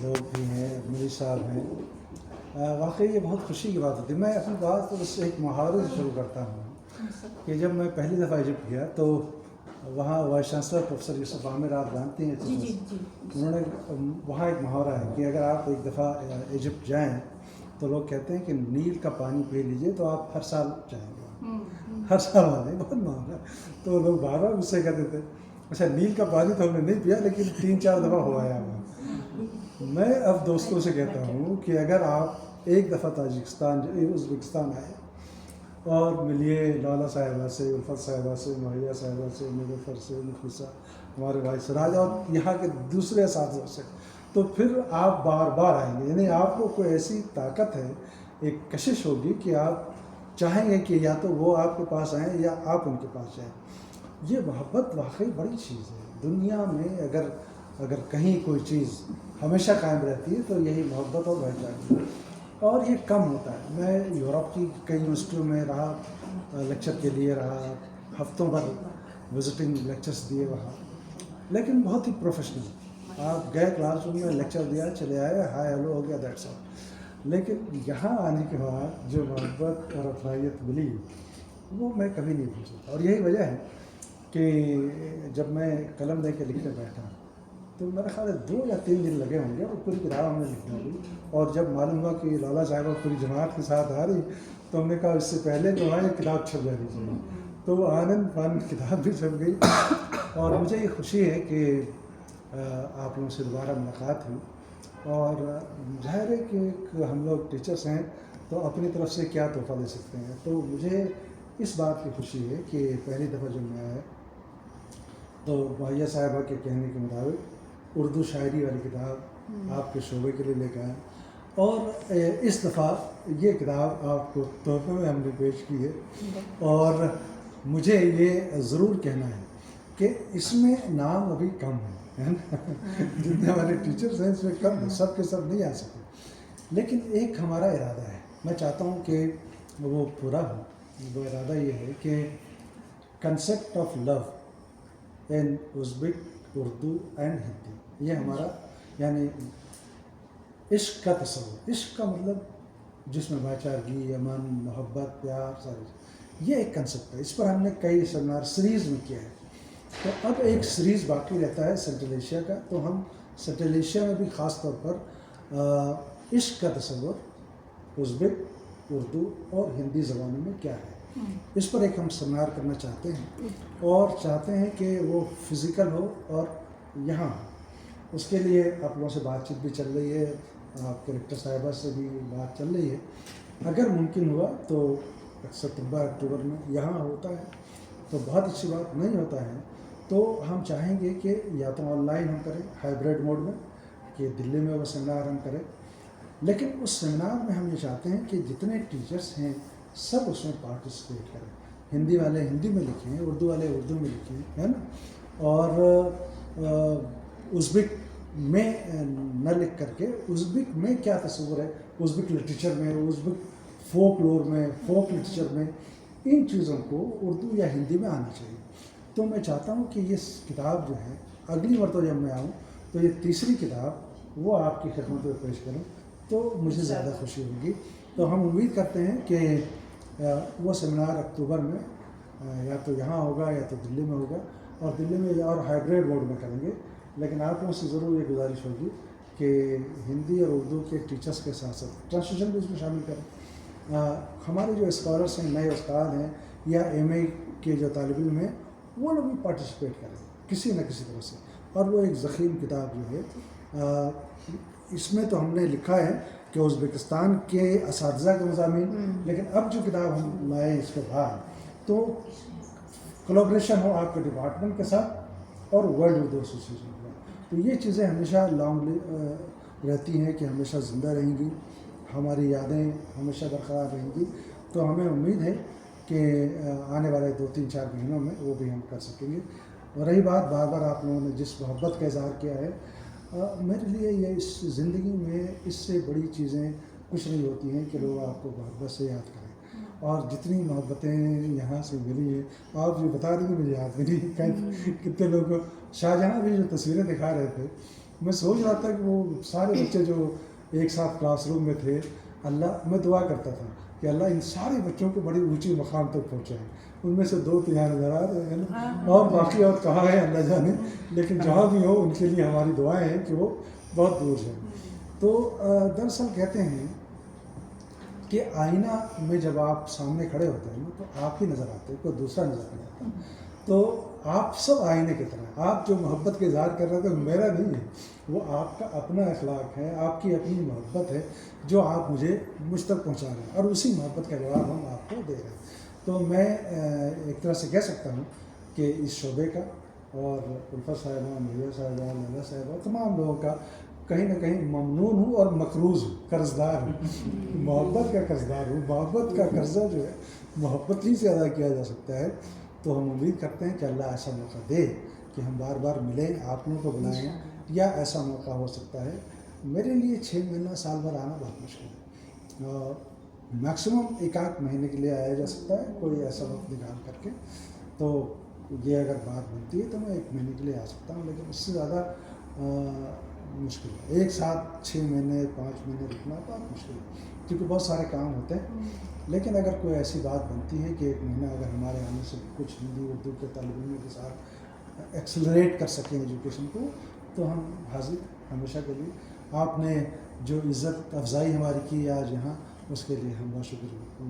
لوگ بھی ہیں، ملی صاحب ہیں، واقعی یہ بہت خوشی کی بات ہوتی ہے۔ میں اپنی بات اس سے ایک محاورے سے شروع کرتا ہوں کہ جب میں پہلی دفعہ ایجپٹ گیا تو وہاں وائس چانسلر پروفیسر یوسف عامر، آپ جانتے ہیں، انہوں نے وہاں ایک محاورہ ہے کہ اگر آپ ایک دفعہ ایجپٹ جائیں تو لوگ کہتے ہیں کہ نیل کا پانی پی لیجئے تو آپ ہر سال جائیں گے، ہر سال آنے بہت مہنگا۔ تو لوگ بار بار مجھ سے کہتے تھے اچھا نیل کا پانی تو ہم نے نہیں پیا لیکن 3-4 دفعہ ہوا ہے ہمیں۔ میں اب دوستوں سے کہتا ہوں کہ اگر آپ ایک دفعہ تاجکستان ازبکستان آئے اور ملیے لالا صاحبہ سے، الفت صاحبہ سے، مہیا صاحبہ سے، نیلوفر سے، نفیسہ، ہمارے بھائی سراج اور یہاں کے دوسرے اساتذہ سے، تو پھر آپ بار بار آئیں گے۔ یعنی آپ کو کوئی ایسی طاقت ہے، ایک کشش ہوگی کہ آپ چاہیں گے کہ یا تو وہ آپ کے پاس آئیں یا آپ ان کے پاس جائیں۔ یہ محبت واقعی بڑی چیز ہے دنیا میں۔ اگر کہیں کوئی چیز ہمیشہ قائم رہتی ہے تو یہی محبت اور بھائی چارگی، اور یہ کم ہوتا ہے۔ میں یورپ کی کئی یونیورسٹیوں میں رہا، لیکچر کے لیے رہا، ہفتوں بھر وزٹنگ لیکچرز دیے وہاں، لیکن بہت ہی پروفیشنل۔ آپ گئے کلاس روم میں لیکچر دیا، چلے آئے، ہائے ہیلو ہو گیا، دیٹس آل۔ لیکن یہاں آنے کے بعد جو محبت اور اپنائیت ملی وہ میں کبھی نہیں بھول سکتا۔ اور یہی وجہ ہے کہ جب میں قلم لے کے لکھنے بیٹھا تو میرا خیال ہے 2 یا 3 دن لگے ہوں گے اور پوری کتاب ہم نے لکھنا ہوگی۔ اور جب معلوم ہوا کہ لالا صاحبہ پوری جماعت کے ساتھ آ رہی تو ہم نے کہا اس سے پہلے جو ہے کتاب چھپ جانی چاہیے، تو آنند پانند کتاب بھی چھپ گئی۔ اور مجھے یہ خوشی ہے کہ آپ لوگوں سے دوبارہ ملاقات ہوئی، اور ظاہر ہے کہ ہم لوگ ٹیچرس ہیں تو اپنی طرف سے کیا تحفہ دے سکتے ہیں۔ تو مجھے اس بات کی خوشی ہے کہ پہلی دفعہ جب میں آیا تو مہیا صاحبہ کے کہنے کے مطابق اردو شاعری والی کتاب آپ کے شعبے کے لیے لے کے آئے، اور اس دفعہ یہ کتاب آپ کو تحفے میں ہم نے پیش کی ہے۔ اور مجھے یہ ضرور کہنا ہے کہ اس میں نام ابھی کم ہے نا، جتنے ہمارے ٹیچرز ہیں اس میں کم ہیں، سب کے سب نہیں آ سکے، لیکن ایک ہمارا ارادہ ہے، میں چاہتا ہوں کہ وہ پورا ہو۔ وہ ارادہ یہ ہے کہ concept of love in Uzbek, Urdu and Hindi, یہ ہمارا یعنی عشق کا تصور۔ عشق کا مطلب جس میں بھائی چارگی، امن، محبت، پیار، ساری، یہ ایک کنسیپٹ ہے۔ اس پر ہم نے کئی سیمینار سیریز میں کیا ہے، تو اب ایک سیریز باقی رہتا ہے سینٹرل ایشیا کا، تو ہم سینٹرل ایشیا میں بھی خاص طور پر عشق کا تصور ازبک، اردو اور ہندی زبانوں میں کیا ہے، اس پر ایک ہم سیمینار کرنا چاہتے ہیں، اور چاہتے ہیں کہ وہ فزیکل ہو اور یہاں ہو۔ اس کے لیے آپ لوگوں سے بات چیت بھی چل رہی ہے، آپ کے ریکٹر صاحبہ سے بھی بات چل رہی ہے۔ اگر ممکن ہوا تو ستمبر اکتوبر میں یہاں ہوتا ہے تو بہت اچھی بات، نہیں ہوتا ہے تو ہم چاہیں گے کہ یا تو آن لائن ہم کریں ہائیبریڈ موڈ میں، کہ دلی میں وہ سیمینار ہم کریں، لیکن اس سیمینار میں ہم یہ چاہتے ہیں کہ جتنے ٹیچرس ہیں سب اس میں پارٹیسپیٹ کریں۔ ہندی والے ہندی میں لکھیں، اردو والے اردو میں لکھیں، ہے نا، اور ازبک میں نہ لکھ کر کے ازبک میں کیا تصور ہے، ازبک لٹریچر میں، ازبک فوک لور میں، فوک لٹریچر میں، ان چیزوں کو اردو یا ہندی میں آنا چاہیے۔ تو میں چاہتا ہوں کہ یہ کتاب جو ہے اگلی مرتبہ جب میں آؤں تو یہ تیسری کتاب وہ آپ کی خدمت میں پیش کروں تو مجھے زیادہ خوشی ہوگی۔ تو ہم امید کرتے ہیں کہ وہ سیمینار اکتوبر میں یا تو یہاں ہوگا یا تو دلی میں ہوگا، اور دلی میں اور ہائیبریڈ موڈ میں کریں گے، لیکن آپ لوگوں سے ضرور یہ گزارش ہوگی کہ ہندی اور اردو کے ٹیچرس کے ساتھ ساتھ ٹرانسلیشن بھی اس میں شامل کریں۔ ہمارے جو اسکالرس ہیں، نئے استاد ہیں یا ایم اے کے جو طالب علم ہیں، وہ لوگ بھی پارٹیسپیٹ کریں کسی نہ کسی طرح سے۔ اور وہ ایک ضخیم کتاب جو ہے، اس میں تو ہم نے لکھا ہے کہ ازبکستان کے اساتذہ کے مضامین، لیکن اب جو کتاب ہم لائے اس کے بعد تو کولابریشن ہو آپ کے ڈپارٹمنٹ کے ساتھ اور ورلڈ اردو ایسوسیشن کے ساتھ، تو یہ چیزیں ہمیشہ لانگ رہتی ہیں کہ ہمیشہ زندہ رہیں گی، ہماری یادیں ہمیشہ برقرار رہیں گی۔ تو ہمیں امید ہے کہ آنے والے 2-3-4 مہینوں میں وہ بھی ہم کر سکیں گے۔ اور رہی بات بار بار آپ لوگوں نے جس محبت کا اظہار کیا ہے، میرے لیے یہ اس زندگی میں اس سے بڑی چیزیں کچھ نہیں ہوتی ہیں کہ لوگ آپ کو محبت سے یاد کریں۔ اور جتنی محبتیں یہاں سے ملی ہیں، آپ جو بتا رہے ہیں مجھے یاد بھی نہیں کتنے لوگوں کو، شاہجہاں بھی جو تصویریں دکھا رہے تھے میں سوچ رہا تھا کہ وہ سارے بچے جو ایک ساتھ کلاس روم میں تھے، اللہ میں دعا کرتا تھا کہ اللہ ان سارے بچوں کو بڑی اونچی مقام تک پہنچائے. ان میں سے 2 یہاں نظر آ رہے ہیں اور باقی اور کہاں ہے اللہ جانے، لیکن جہاں بھی ہو ان کے لیے ہماری دعائیں ہیں کہ وہ بہت دور ہیں. تو دراصل کہتے ہیں کہ آئینہ میں جب آپ سامنے کھڑے ہوتے ہیں تو آپ ہی نظر آتے ہیں، کوئی دوسرا نظر نہیں آتا. تو آپ سب آئینے کی طرح ہیں. آپ جو محبت کے اظہار کر رہے تھے وہ میرا نہیں ہے، وہ آپ کا اپنا اخلاق ہے، آپ کی اپنی محبت ہے جو آپ مجھ تک پہنچا رہے ہیں، اور اسی محبت کا جواب ہم آپ کو دے رہے ہیں. تو میں ایک طرح سے کہہ سکتا ہوں کہ اس شعبے کا اور الفت صاحبہ، مہیہ صاحبہ، لیلا صاحبہ، تمام لوگوں کا کہیں نہ کہیں ممنون ہوں اور مقروض ہوں، قرض دار ہوں. محبت کا قرض دار ہوں. محبت کا قرضہ جو ہے محبت ہی سے ادا کیا جا سکتا ہے. تو ہم امید کرتے ہیں کہ اللہ ایسا موقع دے کہ ہم بار بار ملیں، آپ لوگوں کو بلائیں، یا ایسا موقع ہو سکتا ہے. میرے لیے 6 مہینہ سال بھر آنا بہت مشکل ہے، اور میکسیمم 1 مہینے کے لیے آیا جا سکتا ہے کوئی ایسا وقت نکال کر کے. تو یہ اگر بات بنتی ہے تو میں 1 مہینے کے لیے آ سکتا ہوں، لیکن اس سے زیادہ مشکل ہے. ایک ساتھ 6 مہینے 5 مہینے رکنا بہت مشکل ہے، کیونکہ بہت سارے کام ہوتے ہیں. لیکن اگر کوئی ایسی بات بنتی ہے کہ 1 مہینہ اگر ہمارے آنے سے کچھ ہندی اردو کے طالب علموں کے ساتھ ایکسلریٹ کر سکیں ایجوکیشن کو، تو ہم حاضر ہمیشہ کے لیے. آپ نے جو عزت افزائی ہماری کی آج یہاں، اس کے لیے ہم بہت شکریہ.